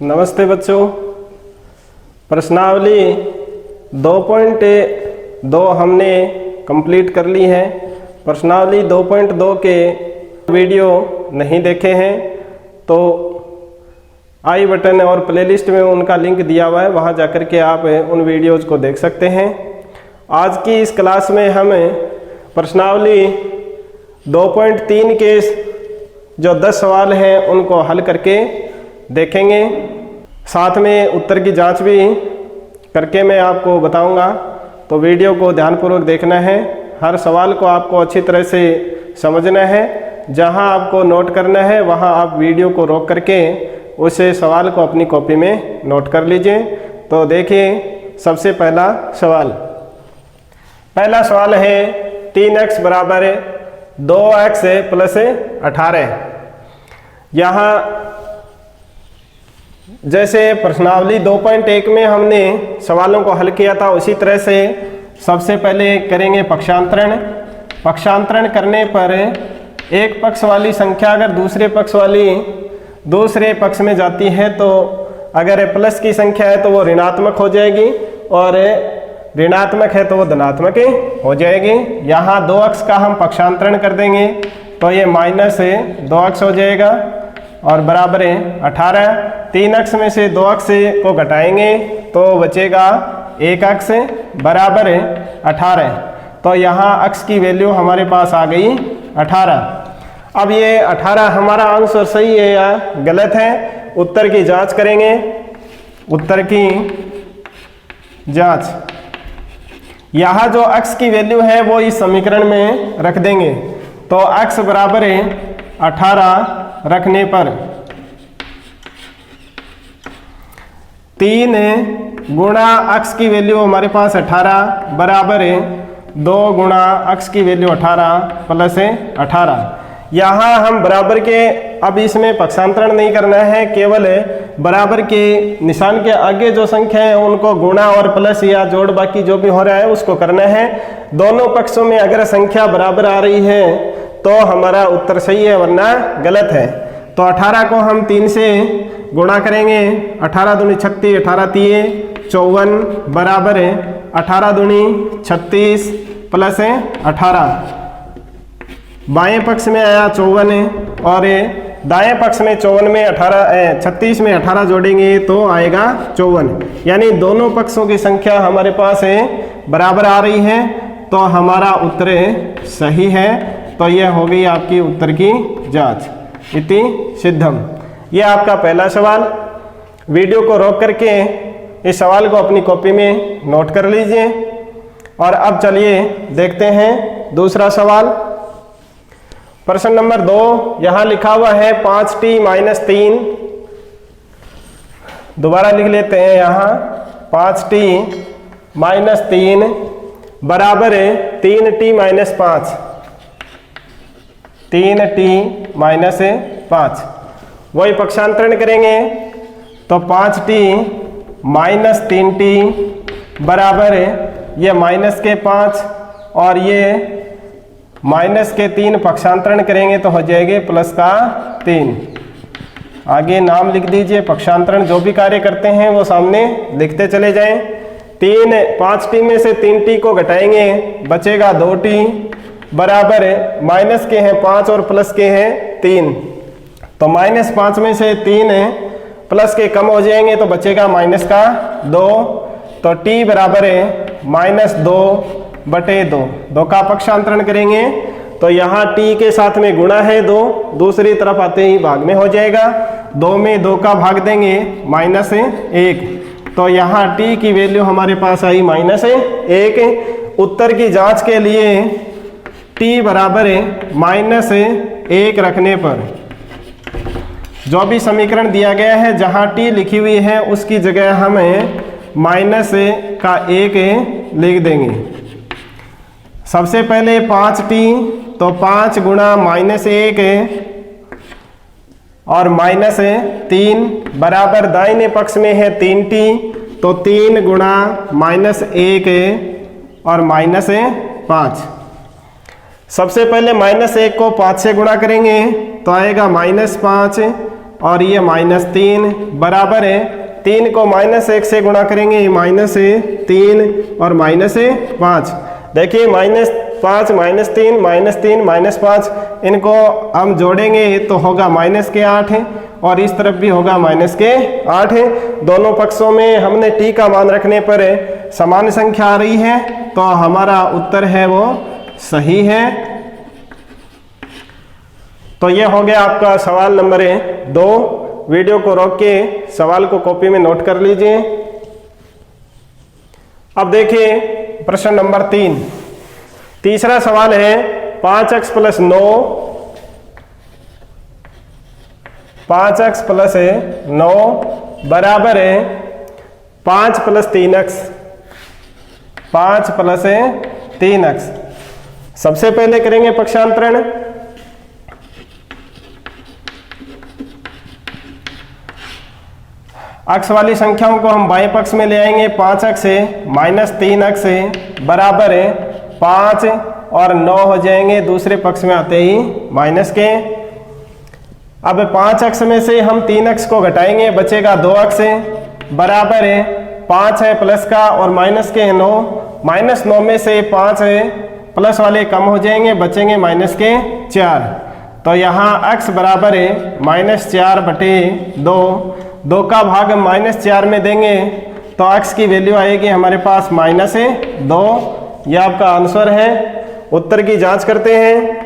नमस्ते बच्चों। प्रश्नावली 2.2 हमने कंप्लीट कर ली है। प्रश्नावली 2.2 के वीडियो नहीं देखे हैं तो आई बटन और प्लेलिस्ट में उनका लिंक दिया हुआ है, वहां जाकर के आप उन वीडियोज़ को देख सकते हैं। आज की इस क्लास में हम प्रश्नावली 2.3 के जो 10 सवाल हैं उनको हल करके देखेंगे। साथ में उत्तर की जांच भी करके मैं आपको बताऊंगा, तो वीडियो को ध्यानपूर्वक देखना है। हर सवाल को आपको अच्छी तरह से समझना है। जहां आपको नोट करना है वहां आप वीडियो को रोक करके उस सवाल को अपनी कॉपी में नोट कर लीजिए। तो देखिए, सबसे पहला सवाल है 3x बराबर 2x प्लस 18। यहाँ जैसे प्रश्नावली 2.1 में हमने सवालों को हल किया था, उसी तरह से सबसे पहले करेंगे पक्षांतरण। पक्षांतरण करने पर एक पक्ष वाली संख्या अगर दूसरे पक्ष में जाती है तो अगर प्लस की संख्या है तो वो ऋणात्मक हो जाएगी और ऋणात्मक है तो वो धनात्मक हो जाएगी। यहाँ 2x का हम पक्षांतरण कर देंगे तो ये माइनस 2x हो जाएगा और बराबर 18। 3x में से 2x को घटाएंगे तो बचेगा 1x बराबर 18। तो यहाँ x की वैल्यू हमारे पास आ गई 18। अब ये 18 हमारा आंसर सही है या गलत है, उत्तर की जांच करेंगे। उत्तर की जांच, यहाँ जो x की वैल्यू है वो इस समीकरण में रख देंगे। तो x बराबर 18 रखने पर 3 गुणा x की वैल्यू हमारे पास 18 बराबर 2 गुणा x की वैल्यू 18 प्लस 18। यहाँ हम बराबर के, अब इसमें पक्षांतरण नहीं करना है, केवल बराबर के निशान के आगे जो संख्या है उनको गुणा और प्लस या जोड़ बाकी जो भी हो रहा है उसको करना है। दोनों पक्षों में अगर संख्या बराबर आ रही है तो हमारा उत्तर सही है, वरना गलत है। तो 18 को हम 3 से गुणा करेंगे। 18 दूनी 36, 18 तिये 54 बराबर 18 दूनी 36 प्लस 18। बाएं पक्ष में आया 54 और दाएं पक्ष में 54 में 36 में 18 जोड़ेंगे तो आएगा 54। यानी दोनों पक्षों की संख्या हमारे पास बराबर आ रही है, तो हमारा उत्तर सही है। तो यह हो गई आपकी उत्तर की जांच। इति सिद्धम। यह आपका पहला सवाल। वीडियो को रोक करके इस सवाल को अपनी कॉपी में नोट कर लीजिए। और अब चलिए देखते हैं दूसरा सवाल। प्रश्न नंबर 2 यहाँ लिखा हुआ है 5t-3। दोबारा लिख लेते हैं। यहाँ 5t-3 बराबर 3t-5। 3t-5 वही पक्षांतरण करेंगे तो 5t-3t बराबर ये माइनस के 5 और ये माइनस के 3 पक्षांतरण करेंगे तो हो जाएंगे प्लस का 3। आगे नाम लिख दीजिए। पक्षांतरण जो भी कार्य करते हैं वो सामने लिखते चले जाएं। 5t में से 3t को घटाएंगे, बचेगा 2t बराबर माइनस के हैं 5 और प्लस के हैं 3। तो -5 में से 3 प्लस के कम हो जाएंगे तो बचेगा माइनस का 2। तो t बराबर -2/2। 2 का पक्षांतरण करेंगे तो यहाँ t के साथ में गुणा है 2, दूसरी तरफ आते ही भाग में हो जाएगा। 2 में 2 का भाग देंगे -1। तो यहाँ t की वैल्यू हमारे पास आई -1। उत्तर की जांच के लिए t बराबर -1 रखने पर जो भी समीकरण दिया गया है, जहाँ t लिखी हुई है उसकी जगह हमें -1 लिख देंगे। सबसे पहले 5t, तो 5 गुणा -1 और -3 बराबर दाहिने पक्ष में है 3t, तो 3 गुणा -1 और -5। सबसे पहले -1 को 5 से गुणा करेंगे तो आएगा -5 और ये -3 बराबर है 3 को -1 से गुणा करेंगे, -3 और -5। देखिए -5 -3 -3 -5 इनको हम जोड़ेंगे तो होगा -8 और इस तरफ भी होगा -8। दोनों पक्षों में हमने t का मान रखने पर समान संख्या आ रही है, तो हमारा उत्तर है वो सही है। तो ये हो गया आपका सवाल नंबर 2। वीडियो को रोक के सवाल को कॉपी में नोट कर लीजिए। अब देखिए प्रश्न नंबर 3। तीसरा सवाल है 5x + 9 5x + 9 बराबर है 5 + 3x 5 + 3x। सबसे पहले करेंगे पक्षांतरण। अक्ष वाली संख्याओं को हम बाएं पक्ष में ले आएंगे। 5x है -3x है बराबर है 5 और 9 हो जाएंगे दूसरे पक्ष में आते ही माइनस के। अब 5x में से हम 3x को घटाएंगे, बचेगा 2x है बराबर है 5 है प्लस का और माइनस के 9। -9 में से 5 है प्लस वाले कम हो जाएंगे, बचेंगे -4। तो यहाँ x बराबर है -4/2। 2 का भाग हम -4 में देंगे तो x की वैल्यू आएगी हमारे पास -2। यह आपका आंसर है। उत्तर की जांच करते हैं।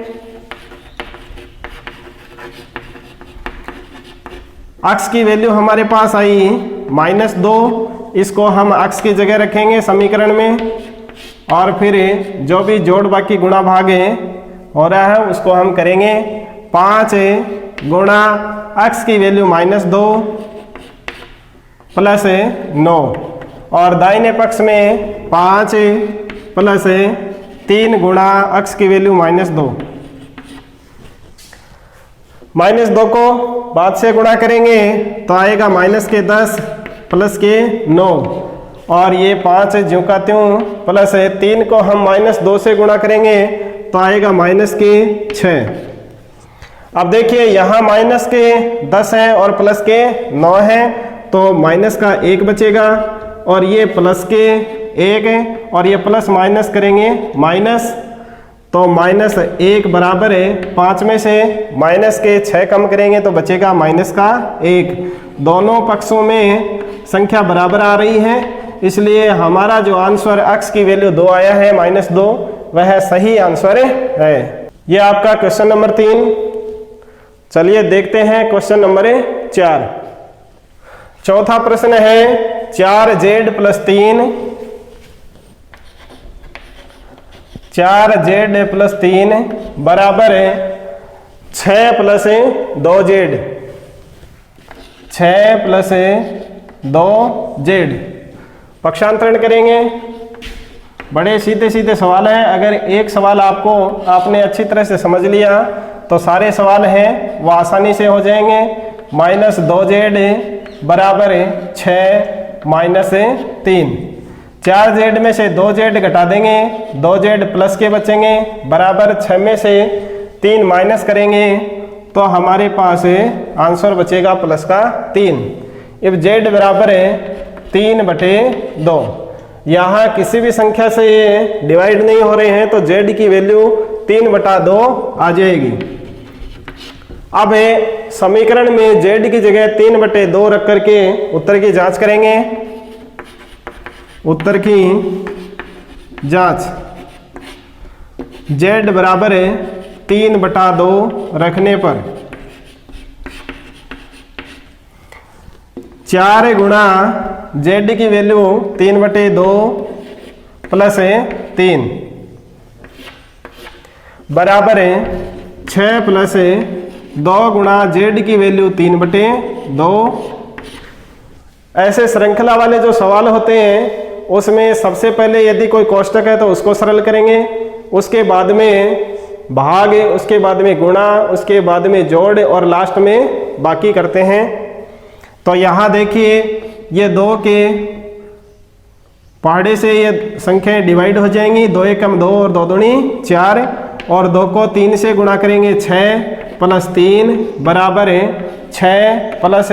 x की वैल्यू हमारे पास आई -2। इसको हम x की जगह रखेंगे समीकरण में और फिर जो भी जोड़ बाकी गुणा भाग हो रहा है उसको हम करेंगे। 5 गुणा x की वैल्यू -2 प्लस 9 और दाहिने पक्ष में 5 प्लस 3 गुणा x की वैल्यू -2। -2 को बाद से गुणा करेंगे तो आएगा -10 प्लस के 9 और ये 5 ज्यों का त्यों प्लस 3 को हम -2 से गुणा करेंगे तो आएगा -6। अब देखिए यहाँ -10 है और प्लस के 9 है तो माइनस का 1 बचेगा और ये प्लस के 1 है और ये प्लस माइनस करेंगे माइनस, तो -1 बराबर है 5 में से माइनस के 6 कम करेंगे तो बचेगा -1। दोनों पक्षों में संख्या बराबर आ रही है, इसलिए हमारा जो आंसर x की वैल्यू 2 आया है -2 वह सही आंसर है। यह आपका क्वेश्चन नंबर 3। चलिए देखते हैं क्वेश्चन नंबर 4। चौथा प्रश्न है 4z + 3 4z + 3 बराबर है 6 + 2z 6 + 2z। पक्षांतरण करेंगे। बड़े सीधे सीधे सवाल हैं। अगर एक सवाल आपने अच्छी तरह से समझ लिया तो सारे सवाल हैं वो आसानी से हो जाएंगे। -2z बराबर 6 - 3। 4z में से 2z घटा देंगे, 2z प्लस के बचेंगे बराबर 6 में से 3 माइनस करेंगे तो हमारे पास आंसर बचेगा प्लस का 3। अब z बराबर है 3/2। यहाँ किसी भी संख्या से ये डिवाइड नहीं हो रहे हैं तो z की वैल्यू 3/2 आ जाएगी। अब समीकरण में z की जगह 3/2 रख करके उत्तर की जांच करेंगे। उत्तर की जांच z बराबर है 3/2 रखने पर 4 गुणा z की वैल्यू 3/2 प्लस 3 बराबर है 6 प्लस 2 गुणा z की वैल्यू 3/2। ऐसे श्रृंखला वाले जो सवाल होते हैं उसमें सबसे पहले यदि कोई कोष्टक है तो उसको सरल करेंगे, उसके बाद में भाग, उसके बाद में गुणा, उसके बाद में जोड़ और लास्ट में बाकी करते हैं। तो यहाँ देखिए ये 2 के पहाड़े से ये संख्याएं डिवाइड हो जाएंगी। 2 एकम 2 और 2 दूनी 4 और 2 को 3 से गुणा करेंगे 6 + 3 बराबर है 6 प्लस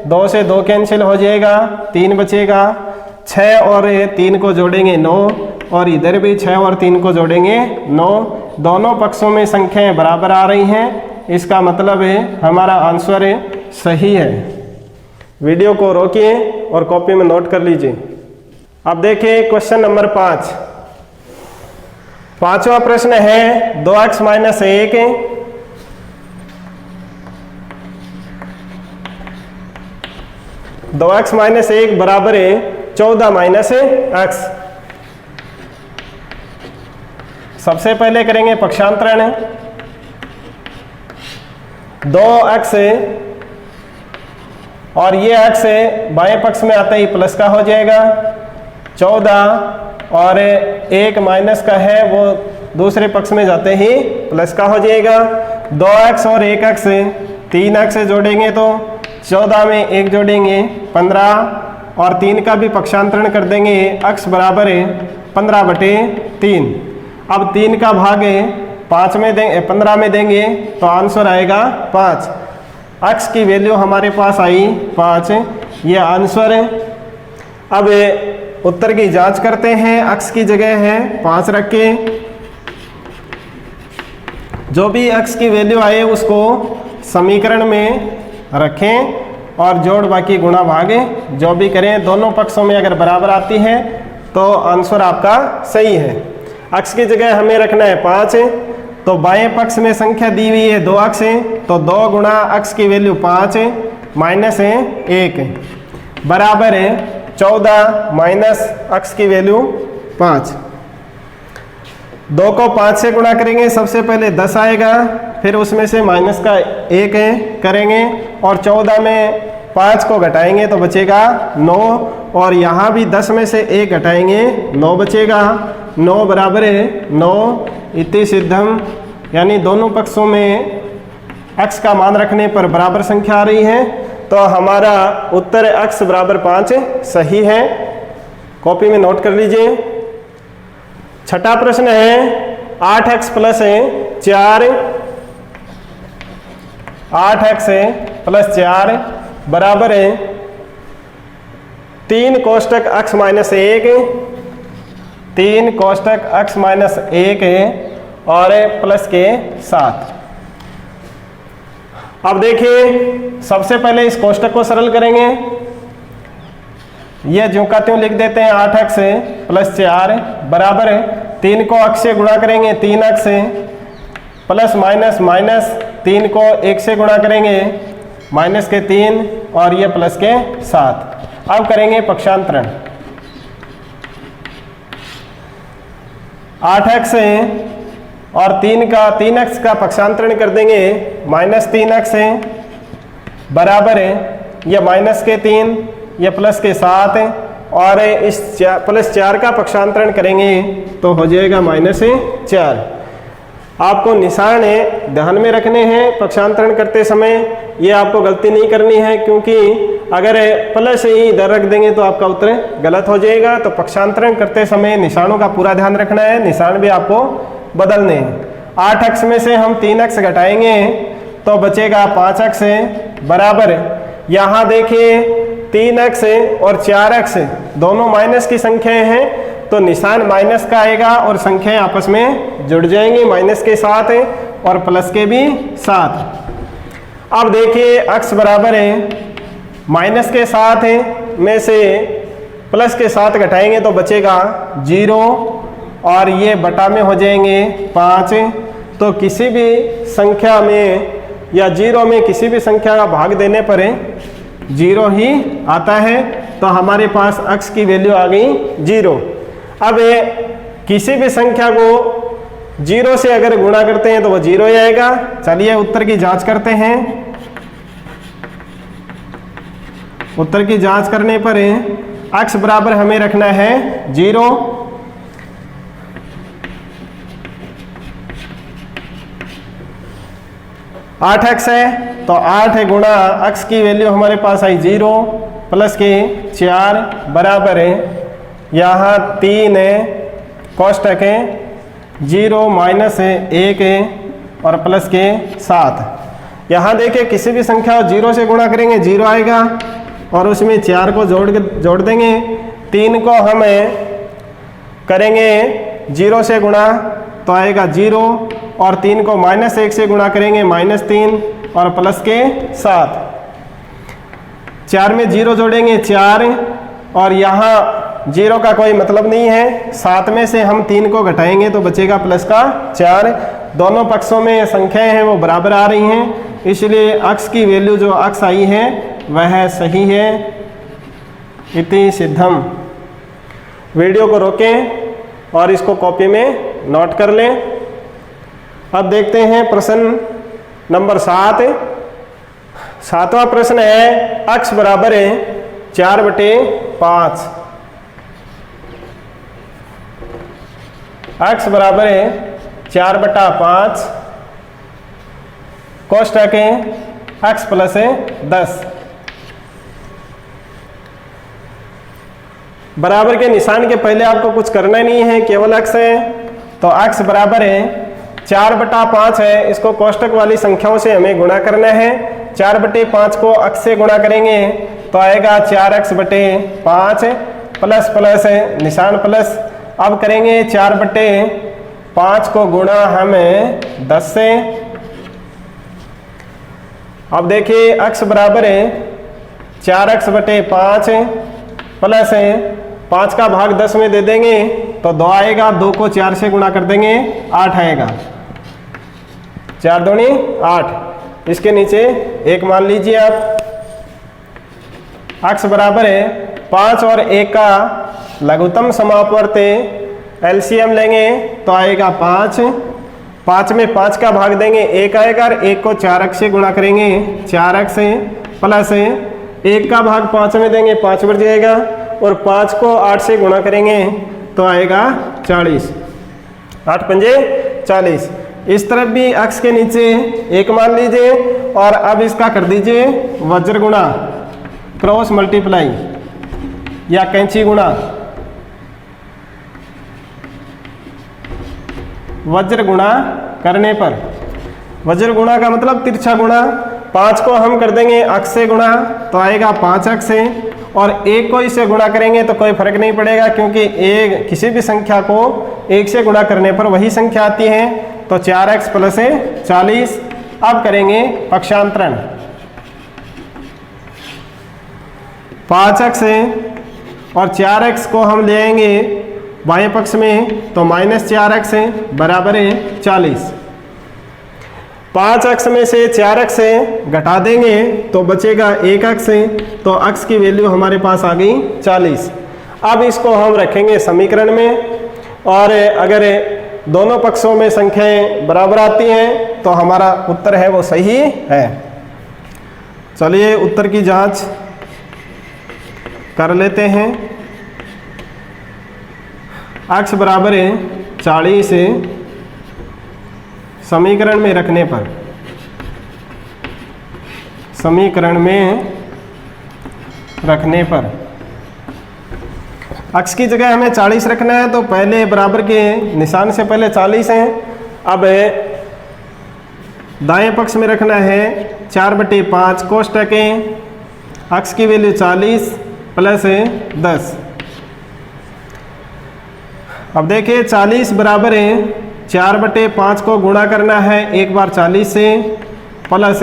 2 से 2 कैंसिल हो जाएगा, 3 बचेगा। 6 और 3 को जोड़ेंगे 9, और इधर भी 6 और 3 को जोड़ेंगे 9। दोनों पक्षों में संख्याएं बराबर आ रही हैं, इसका मतलब है हमारा आंसर सही है। वीडियो को रोकिए और कॉपी में नोट कर लीजिए। अब देखिए क्वेश्चन नंबर 5। पांचवा प्रश्न है 2x माइनस 1 2x माइनस 1 बराबर है 14 माइनस x। सबसे पहले करेंगे पक्षांतरण। 2x और ये x बाएं पक्ष में आते ही प्लस का हो जाएगा। 14 और 1 माइनस का है वो दूसरे पक्ष में जाते ही प्लस का हो जाएगा। 2x और 1x 3x जोड़ेंगे तो 14 में 1 जोड़ेंगे 15, और 3 का भी पक्षांतरण कर देंगे। x बराबर है 15/3। अब 3 का भाग 5 में देंगे 15 में देंगे तो आंसर आएगा 5। x की वैल्यू हमारे पास आई 5, ये आंसर है। अब उत्तर की जांच करते हैं। x की जगह है 5 रख के, जो भी x की वैल्यू आए उसको समीकरण में रखें और जोड़ बाकी गुणा भाग जो भी करें, दोनों पक्षों में अगर बराबर आती है तो आंसर आपका सही है। x की जगह हमें रखना है 5, तो बाएं पक्ष में संख्या दी हुई है 2x तो 2 गुणा x की वैल्यू 5 माइनस 1 बराबर है 14 माइनस x की वैल्यू 5। 2 को 5 से गुणा करेंगे, सबसे पहले 10 आएगा, फिर उसमें से माइनस का 1 करेंगे और 14 में 5 को घटाएंगे तो बचेगा 9, और यहाँ भी 10 में से 1 घटाएंगे 9 बचेगा। 9 बराबर है 9 इति सिद्धम, यानी दोनों पक्षों में x का मान रखने पर बराबर संख्या आ रही है, तो हमारा उत्तर x बराबर 5 सही है। कॉपी में नोट कर लीजिए। छठा प्रश्न है 8x प्लस 4 8x प्लस 4 बराबर है 3 कोष्टक x माइनस 1 3 कोष्टक x माइनस 1 और प्लस के 7। अब देखिए सबसे पहले इस कोष्टक को सरल करेंगे। यह ज्यों का त्यों लिख देते हैं 8x प्लस 4 बराबर है 3 को x से गुणा करेंगे 3x प्लस माइनस माइनस 3 को 1 से गुणा करेंगे माइनस के 3 और ये प्लस के 7। अब करेंगे पक्षांतरण। 8x और 3x का पक्षांतरण कर देंगे माइनस 3x बराबर है यह माइनस के 3 यह प्लस के 7 और इस प्लस 4 का पक्षांतरण करेंगे तो हो जाएगा माइनस 4। आपको निशान ध्यान में रखने हैं पक्षांतरण करते समय, ये आपको गलती नहीं करनी है, क्योंकि अगर प्लस ही इधर रख देंगे तो आपका उत्तर गलत हो जाएगा। तो पक्षांतरण करते समय निशानों का पूरा ध्यान रखना है, निशान भी आपको बदलने हैं। 8x में से हम 3x घटाएंगे तो बचेगा 5x बराबर। यहाँ देखिए 3x और 4x दोनों माइनस की संख्याएं हैं तो निशान माइनस का आएगा और संख्याएं आपस में जुड़ जाएंगी, माइनस के 7 और प्लस के भी 7। अब देखिए x बराबर है माइनस के 7 में से प्लस के 7 घटाएंगे तो बचेगा 0 और ये बटा में हो जाएंगे 5। तो किसी भी संख्या में या 0 में किसी भी संख्या का भाग देने पर 0 ही आता है, तो हमारे पास x की वैल्यू आ गई 0। अब किसी भी संख्या को 0 से अगर गुणा करते हैं तो वह 0 ही आएगा। चलिए उत्तर की जांच करते हैं। उत्तर की जांच करने पर x बराबर हमें रखना है 0। आठ x है तो 8 गुणा x की वैल्यू हमारे पास आई 0 प्लस के 4 बराबर है यहाँ 3 कोष्टक 0 माइनस 1 और प्लस के 7। यहाँ देखिए किसी भी संख्या को 0 से गुणा करेंगे 0 आएगा, और उसमें 4 को जोड़ देंगे। 3 को हम करेंगे 0 से गुणा तो आएगा 0, और 3 को -1 से गुणा करेंगे -3 और प्लस के 7। 4 में 0 जोड़ेंगे 4, और यहाँ 0 का कोई मतलब नहीं है। 7 में से हम 3 को घटाएंगे तो बचेगा प्लस का 4। दोनों पक्षों में संख्याएं हैं वो बराबर आ रही हैं, इसलिए अक्स की वैल्यू जो अक्स आई है वह सही है। इति सिद्धम। वीडियो को रोकें और इसको कॉपी में नोट कर लें। अब देखते हैं प्रश्न नंबर 7। 7वां प्रश्न है अक्स बराबर है 4/5। अक्स बराबर है 4/5, कोष्ठक है अक्स प्लस है 10। बराबर के निशान के पहले आपको कुछ करना नहीं है, केवल अक्स है। तो अक्स बराबर है 4/5 है, इसको कोष्ठक वाली संख्याओं से हमें गुणा करना है। 4/5 को अक्स से गुणा करेंगे तो आएगा 4x/5 प्लस प्लस है निशान प्लस। अब करेंगे 4/5 को गुणा हमें 10 से। अब देखिए अक्स बराबर है 4x/5 प्लस है 5 का भाग 10 में दे देंगे तो 2 आएगा। 2 को 4 से गुणा कर देंगे 8 आएगा। 4 दूनी 8। इसके नीचे 1 मान लीजिए आप। अक्स बराबर है 5 और 1 का लघुत्तम समापवर्त एलसीएम लेंगे तो आएगा 5। 5 में 5 का भाग देंगे 1 आएगा, और 1 को 4x से गुणा करेंगे 4x प्लस 1 का भाग 5 में देंगे 5 बच जाएगा, और 5 को 8 से गुणा करेंगे तो आएगा 40। 8 पंजे 40। इस तरफ भी अक्स के नीचे 1 मान लीजिए, और अब इसका कर दीजिए वज्र गुणा, क्रॉस मल्टीप्लाई या कैंची गुणा। वज्र गुणा करने पर, वज्र गुणा का मतलब तिरछा गुणा। 5 को हम कर देंगे अक्स से गुणा तो आएगा 5x से, और 1 को इससे गुणा करेंगे तो कोई फर्क नहीं पड़ेगा, क्योंकि एक किसी भी संख्या को 1 से गुणा करने पर वही संख्या आती है। तो 4x प्लस 40। अब करेंगे पक्षांतरण। 5x और 4x को हम ले आएंगे बाएं पक्ष में तो -4x बराबर है 40। 5x में से 4x घटा देंगे तो बचेगा 1x, तो x की वैल्यू हमारे पास आ गई 40। अब इसको हम रखेंगे समीकरण में, और अगर दोनों पक्षों में संख्याएं बराबर आती हैं तो हमारा उत्तर है वो सही है। चलिए उत्तर की जांच कर लेते हैं। x बराबर है 40 समीकरण में रखने पर, समीकरण में रखने पर x की जगह हमें 40 रखना है, तो पहले बराबर के निशान से पहले 40 है। अब दाएं पक्ष में रखना है 4/5 कोष्ठक x की वैल्यू 40 प्लस 10। अब देखिए 40 बराबर है 4/5 को गुणा करना है एक बार 40 से, प्लस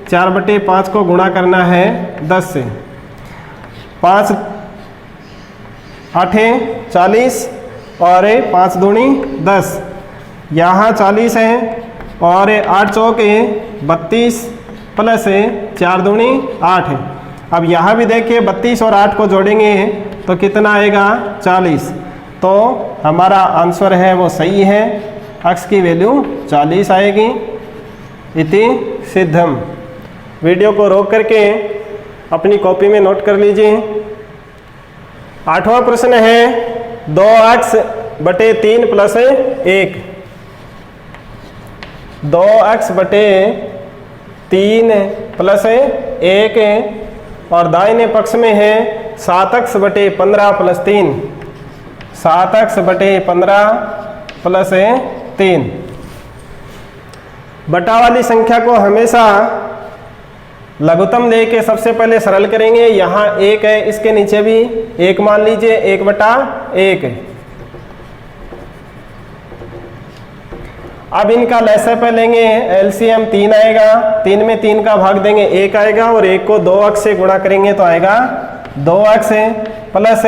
4/5 को गुणा करना है 10 से। 5 8 40 और 5 दूनी 10। यहाँ 40 है और 8 चौके 32 प्लस 4 दूनी 8 है। अब यहाँ भी देखिए 32 और 8 को जोड़ेंगे तो कितना आएगा 40। तो हमारा आंसर है वो सही है, x की वैल्यू 40 आएगी। इति सिद्धम। वीडियो को रोक करके अपनी कॉपी में नोट कर लीजिए। 8वां प्रश्न है 2x/3 प्लस 1। 2x/3 प्लस 1 और दाहिने पक्ष में है 7x/15 प्लस 3। 7x/15 plus 3। बटा वाली संख्या को हमेशा लघुत्तम लेके सबसे पहले सरल करेंगे। यहाँ 1 है, इसके नीचे भी 1 मान लीजिए, 1/1। अब इनका लसाअ पे लेंगे, एलसीएम 3 आएगा, 3 में 3 का भाग देंगे 1 आएगा, और 1 को 2 अक्ष से गुणा करेंगे तो आएगा 2 अक्ष, प्लस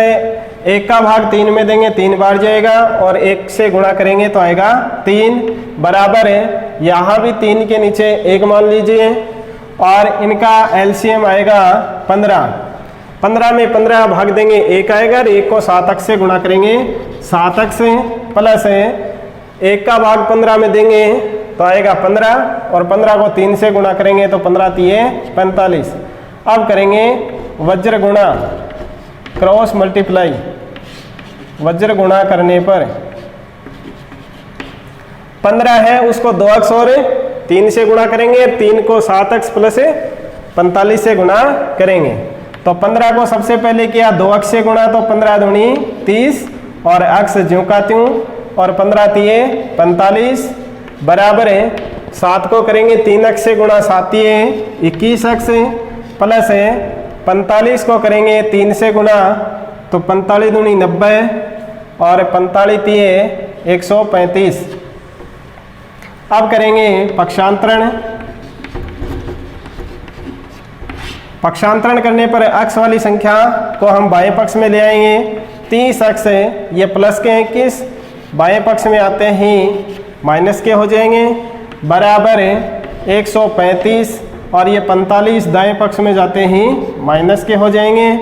1 का भाग 3 में देंगे 3 बार जाएगा, और 1 से गुणा करेंगे तो आएगा 3, बराबर है। यहाँ भी 3 के नीचे 1 मान लीजिए, और इनका एलसीएम आएगा 15। 15 में 15 भाग देंगे 1 आएगा, और 1 को 7 अक्ष से गुणा करेंगे 7 अक्ष, प्लस 1 का भाग 15 में देंगे तो आएगा 15, और 15 को 3 से गुणा करेंगे तो 15 × 45। अब करेंगे वज्र गुणा, क्रॉस मल्टीप्लाई। वज्र गुणा करने पर 15 है, उसको 2 अक्ष और 3 से गुणा करेंगे, 3 को 7 अक्ष प्लस 45 से गुणा करेंगे। तो 15 को सबसे पहले किया 2 अक्ष से गुणा, तो 15 दूनी 30, और अक्ष ज्यों का त्यों, और 15 × 45, बराबर है 7 को करेंगे 3 अक्ष से गुणा, 7 × 21 अक्ष, प्लस 45 को करेंगे 3 से गुणा, तो 45 दूनी 90, और 45 × 135। अब करेंगे पक्षांतरण। पक्षांतरण करने पर अक्ष वाली संख्या को हम बाएं पक्ष में ले आएंगे। 30 अक्ष है, ये प्लस के 21, बाएं पक्ष में आते ही माइनस के हो जाएंगे, बराबर है 135, और ये 45 दाएं पक्ष में जाते ही माइनस के हो जाएंगे।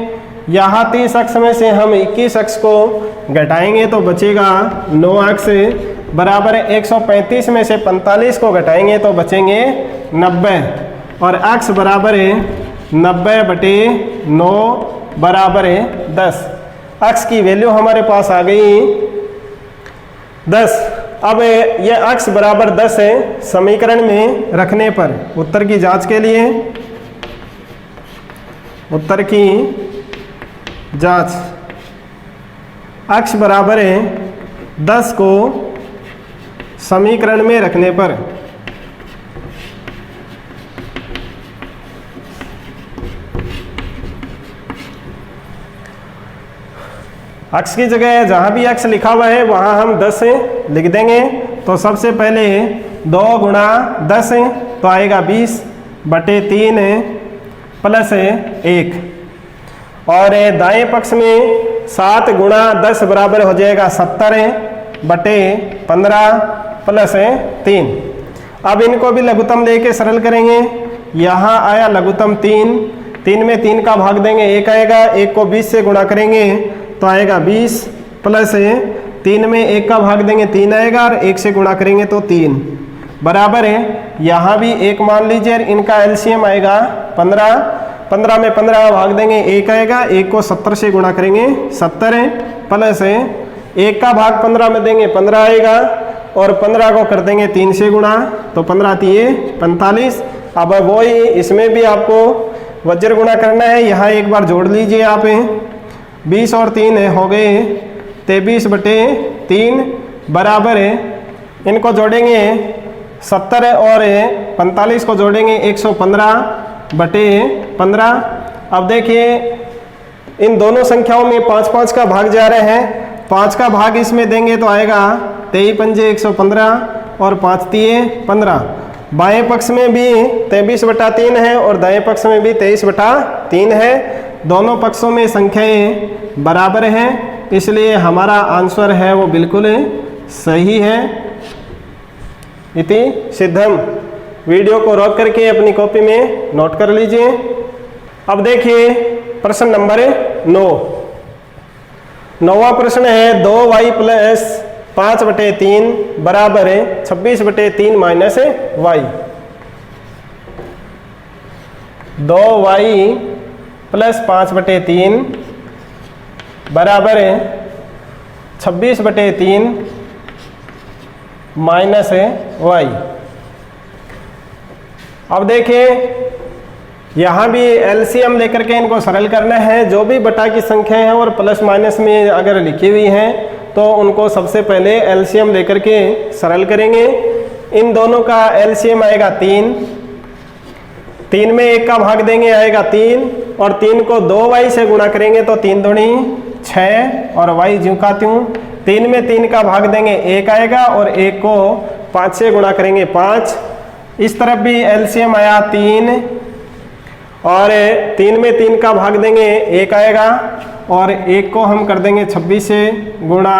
यहाँ 30 अक्ष में से हम 21 अक्ष को घटाएंगे तो बचेगा 9 अक्ष, बराबर है 135 में से 45 को घटाएंगे तो बचेंगे 90, और अक्ष बराबर है 90/9, बराबर है 10। अक्ष की वैल्यू हमारे पास आ गई 10। अब ये अक्ष बराबर 10 है, समीकरण में रखने पर उत्तर की जांच के लिए, उत्तर की जांच, अक्ष बराबर है 10 को समीकरण में रखने पर अक्ष की जगह जहाँ भी अक्ष लिखा हुआ है वहाँ हम 10 लिख देंगे। तो सबसे पहले 2 × 10 तो आएगा 20/3 प्लस 1, और दाएं पक्ष में 7 × 10 बराबर हो जाएगा 70/15 प्लस 3। अब इनको भी लघुत्तम लेके सरल करेंगे। यहाँ आया लघुत्तम 3, 3 में 3 का भाग देंगे 1 आएगा, 1 को 20 से गुणा करेंगे तो आएगा 20, प्लस 3 में 1 का भाग देंगे 3 आएगा, और 1 से गुणा करेंगे तो 3, बराबर है। यहाँ भी 1 मान लीजिए, इनका एलसीएम आएगा 15। 15 में 15 भाग देंगे 1 आएगा, 1 को 70 से गुणा करेंगे 70, प्लस 1 का भाग 15 में देंगे 15 आएगा, और 15 को कर देंगे 3 से गुणा, तो 15 × 45। अब वही इसमें भी आपको वज्र गुणा करना है। यहाँ एक बार जोड़ लीजिए आप, 20 और 3 हो गए 23/3, बराबर है, इनको जोड़ेंगे 70 और 45 को जोड़ेंगे 115/15। अब देखिए इन दोनों संख्याओं में 5-5 का भाग जा रहे हैं, 5 का भाग इसमें देंगे तो आएगा 23×5 115, और 5×3 15। बाएं पक्ष में भी 23/3 है, और दाएं पक्ष में भी 23/3 है। दोनों पक्षों में संख्याएं बराबर हैं, इसलिए हमारा आंसर है वो बिल्कुल सही है। इति सिद्धम। वीडियो को रोक करके अपनी कॉपी में नोट कर लीजिए। अब देखिए प्रश्न नंबर 9। 9वां प्रश्न है 2y + 5/3 बराबर 26/3 माइनस y। 2y + 5/3 बराबर 26/3 माइनस y। अब देखिए यहाँ भी एलसीएम लेकर के इनको सरल करना है। जो भी बटा की संख्या है और प्लस माइनस में अगर लिखी हुई हैं तो उनको सबसे पहले एलसीएम लेकर के सरल करेंगे। इन दोनों का एलसीएम आएगा 3, 3 में 1 का भाग देंगे आएगा 3, और 3 को 2y से गुणा करेंगे तो 3 दूनी 6, और y ज्यों का त्यों। 3 में 3 का भाग देंगे 1 आएगा, और 1 को 5 से गुणा करेंगे 5। इस तरफ भी एलसीएम आया 3, और 3 में 3 का भाग देंगे 1 आएगा, और 1 को हम कर देंगे 26 से गुणा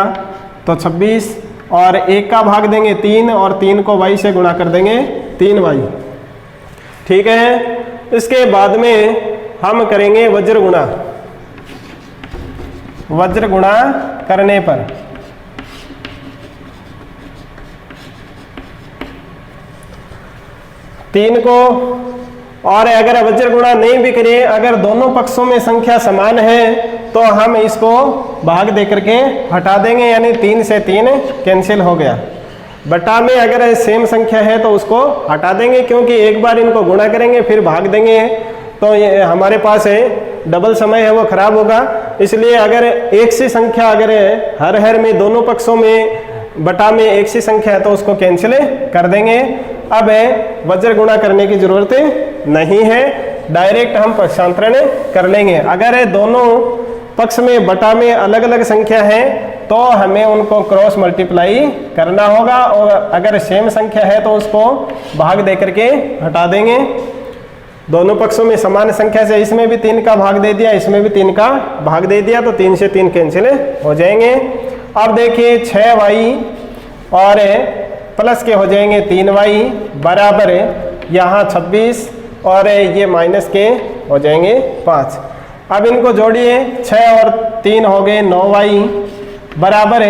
तो 26, और 1 का भाग देंगे 3, और 3 को y से गुणा कर देंगे 3y। ठीक है। इसके बाद में हम करेंगे वज्र गुणा। वज्र गुणा करने पर तीन को, और अगर वज्र गुणा नहीं भी करें, अगर दोनों पक्षों में संख्या समान है तो हम इसको भाग दे करके हटा देंगे, यानी 3 से 3 कैंसिल हो गया। बटा में अगर सेम संख्या है तो उसको हटा देंगे, क्योंकि एक बार इनको गुणा करेंगे फिर भाग देंगे तो ये हमारे पास है डबल समय है वो खराब होगा। इसलिए अगर एक सी संख्या अगर हर में दोनों पक्षों में बटा में एक सी संख्या है तो उसको कैंसिल कर देंगे। अब वज्र गुणा करने की जरूरत नहीं है, डायरेक्ट हम पक्षांतरण कर लेंगे। अगर दोनों पक्ष में बटा में अलग अलग संख्या है तो हमें उनको क्रॉस मल्टीप्लाई करना होगा, और अगर सेम संख्या है तो उसको भाग दे करके हटा देंगे। दोनों पक्षों में समान संख्या से इसमें भी 3 का भाग दे दिया, इसमें भी 3 का भाग दे दिया, तो 3 से 3 कैंसिल हो जाएंगे। अब देखिए 6y और प्लस के हो जाएंगे 3y बराबर यहाँ 26, और ये माइनस के हो जाएंगे 5। अब इनको जोड़िए, 6 और 3 हो गए 9y बराबर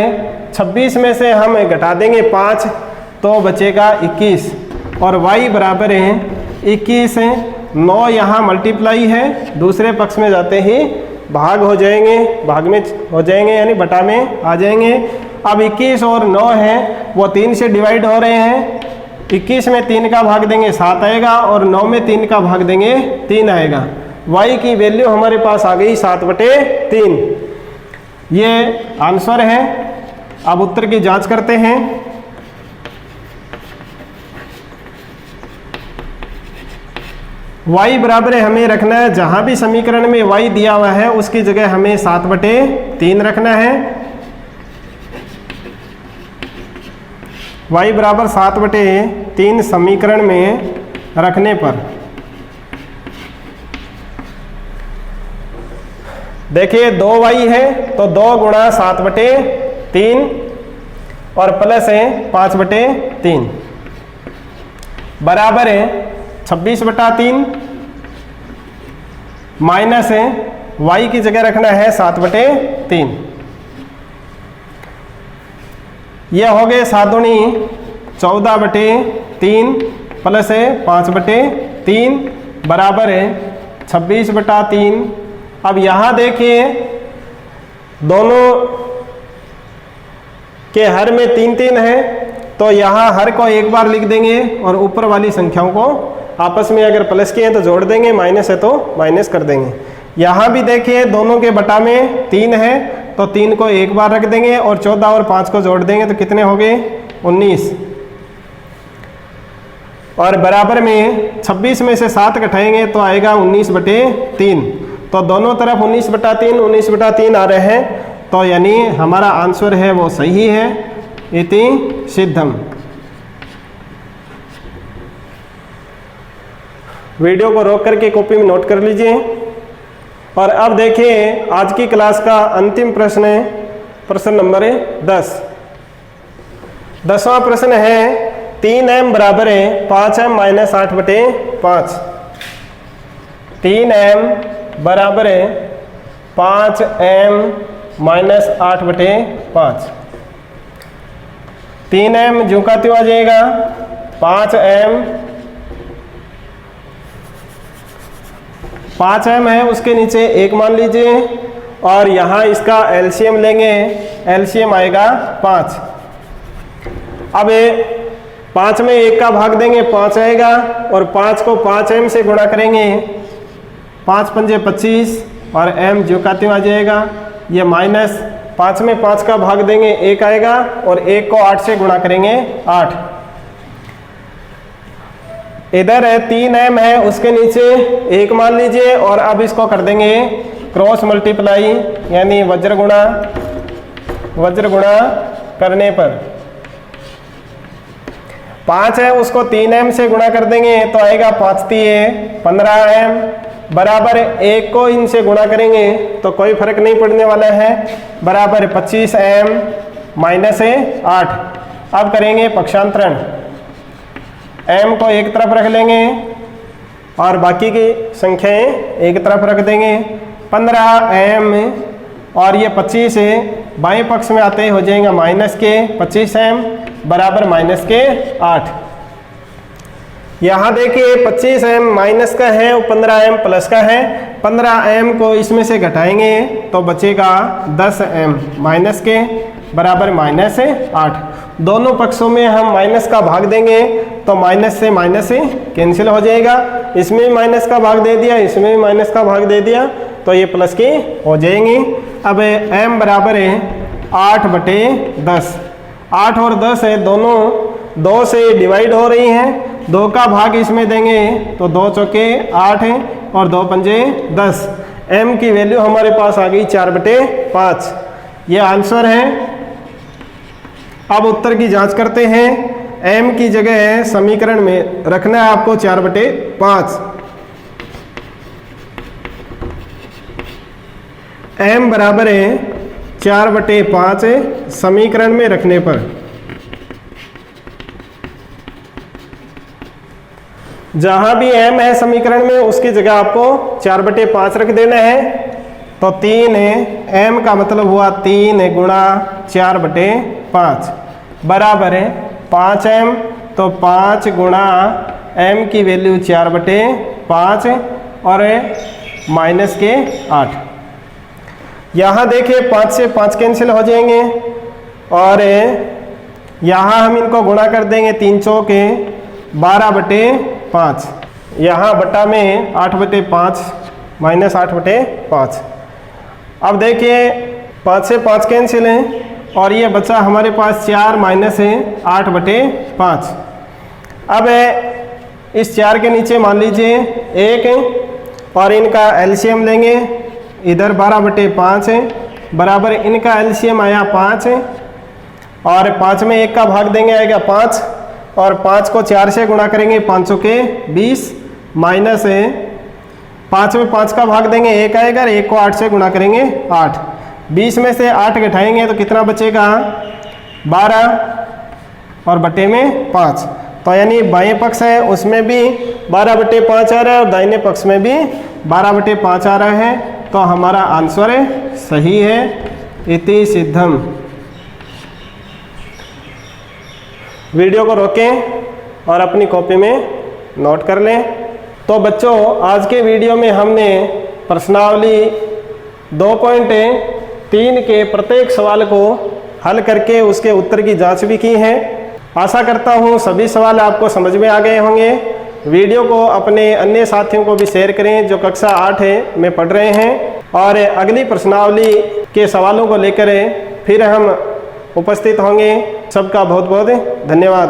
26 में से हम घटा देंगे 5 तो बचेगा 21, और y बराबर है 21 9 यहाँ मल्टीप्लाई है, दूसरे पक्ष में जाते ही भाग हो जाएंगे, भाग में हो जाएंगे यानी बटा में आ जाएंगे। अब 21 और 9 है वो 3 से डिवाइड हो रहे हैं। 21 में 3 का भाग देंगे 7 आएगा, और 9 में 3 का भाग देंगे 3 आएगा। y की वैल्यू हमारे पास आ गई 7/3। ये आंसर है। अब उत्तर की जांच करते हैं। y बराबर हमें रखना है, जहां भी समीकरण में y दिया हुआ है उसकी जगह हमें 7/3 रखना है। y बराबर 7/3 समीकरण में रखने पर देखिए 2y है तो 2 गुणा 7/3 और प्लस है 5/3 बराबर है 26/3 माइनस है y की जगह रखना है 7/3। यह हो गए 7 दूनी 14/3 प्लस है 5/3 बराबर है 26/3। अब यहाँ देखिए दोनों के हर में 3 है तो यहाँ हर को एक बार लिख देंगे, और ऊपर वाली संख्याओं को आपस में अगर प्लस किए हैं तो जोड़ देंगे, माइनस है तो माइनस कर देंगे। यहाँ भी देखिए दोनों के बटा में 3 है तो 3 को एक बार रख देंगे, और 14 और 5 को जोड़ देंगे तो कितने हो गए 19, और बराबर में 26 में से 7 घटाएंगे तो आएगा 19/3। तो दोनों तरफ 19/3 आ रहे हैं, तो यानी हमारा आंसर है वो सही है। इति सिद्धम। वीडियो को रोक करके कॉपी में नोट कर लीजिए। और अब देखिए आज की क्लास का अंतिम प्रश्न है, प्रश्न नंबर 10। 10वां प्रश्न है 3m बराबर है 5m माइनस 8/5। 3m बराबर है 5m माइनस 8/5। 3m ज्यों का त्यों आ जाएगा, 5m है उसके नीचे 1 मान लीजिए, और यहाँ इसका एलसीएम लेंगे, एलसीएम आएगा 5। अब 5 में 1 का भाग देंगे 5 आएगा, और 5 को 5m से गुणा करेंगे, 5 पंजे 25 और m ज्यों का त्यों आ जाएगा। ये माइनस 5 में 5 का भाग देंगे 1 आएगा, और 1 को 8 से गुणा करेंगे 8। इधर 3m है, उसके नीचे 1 मान लीजिए, और अब इसको कर देंगे क्रॉस मल्टीप्लाई, यानी वज्र गुणा करने पर 5 है उसको 3m से गुणा कर देंगे तो आएगा 5 3 15m बराबर 1 को इनसे गुणा करेंगे तो कोई फर्क नहीं पड़ने वाला है, बराबर 25m माइनस 8। अब करेंगे पक्षांतरण, m को एक तरफ रख लेंगे और बाकी की संख्याएं एक तरफ रख देंगे। 15m और ये 25 है, बाएं पक्ष में आते हो जाएगा माइनस के 25m बराबर माइनस के 8। यहाँ देखिए 25m माइनस का है और 15m प्लस का है। 15m को इसमें से घटाएंगे तो बचेगा 10m माइनस के बराबर माइनस 8। दोनों पक्षों में हम माइनस का भाग देंगे तो माइनस से कैंसिल हो जाएगा। इसमें भी माइनस का भाग दे दिया, इसमें भी माइनस का भाग दे दिया तो ये प्लस की हो जाएंगी। अब m बराबर है 8/10। 8 और 10 है, दोनों 2 से डिवाइड हो रही हैं, 2 का भाग इसमें देंगे तो 2 चौके 8 है और 2 पंजे 10। m की वैल्यू हमारे पास आ गई 4/5। ये आंसर है। अब उत्तर की जांच करते हैं। m की जगह समीकरण में रखना है आपको 4/5। m बराबर है 4/5 समीकरण में रखने पर। जहां भी m है समीकरण में उसकी जगह आपको 4/5 रख देना है। तो 3 है, m का मतलब हुआ 3 गुणा 4/5 बराबर है 5m। तो 5 गुणा m की वैल्यू 4/5 और माइनस के 8। यहाँ देखिए 5 से 5 कैंसिल हो जाएंगे और यहाँ हम इनको गुणा कर देंगे 3 चौके 12/5। यहाँ बटा में 8/5 माइनस 8/5। अब देखिए 5 से 5 कैंसिल हैं और ये बचा हमारे पास 4 माइनस है 8/5। अब इस 4 के नीचे मान लीजिए 1 और इनका एलसीएम लेंगे। इधर 12/5 है बराबर इनका एलसीएम आया 5 है और 5 में 1 का भाग देंगे आएगा 5 और 5 को 4 से गुणा करेंगे 5 के 20 माइनस है 5 में 5 का भाग देंगे 1 आएगा, 1 को 8 से गुणा करेंगे 8। 20 में से 8 घटाएंगे तो कितना बचेगा 12 और बटे में 5। तो यानी बाएं पक्ष है उसमें भी 12/5 आ रहा है और दाहिने पक्ष में भी 12/5 आ रहा है। तो हमारा आंसर सही है। इति सिद्धम। वीडियो को रोकें और अपनी कॉपी में नोट कर लें। तो बच्चों आज के वीडियो में हमने प्रश्नावली 2.3 के प्रत्येक सवाल को हल करके उसके उत्तर की जांच भी की है। आशा करता हूँ सभी सवाल आपको समझ में आ गए होंगे। वीडियो को अपने अन्य साथियों को भी शेयर करें जो कक्षा 8 में पढ़ रहे हैं और अगली प्रश्नावली के सवालों को लेकर फिर हम उपस्थित होंगे। सबका बहुत बहुत धन्यवाद।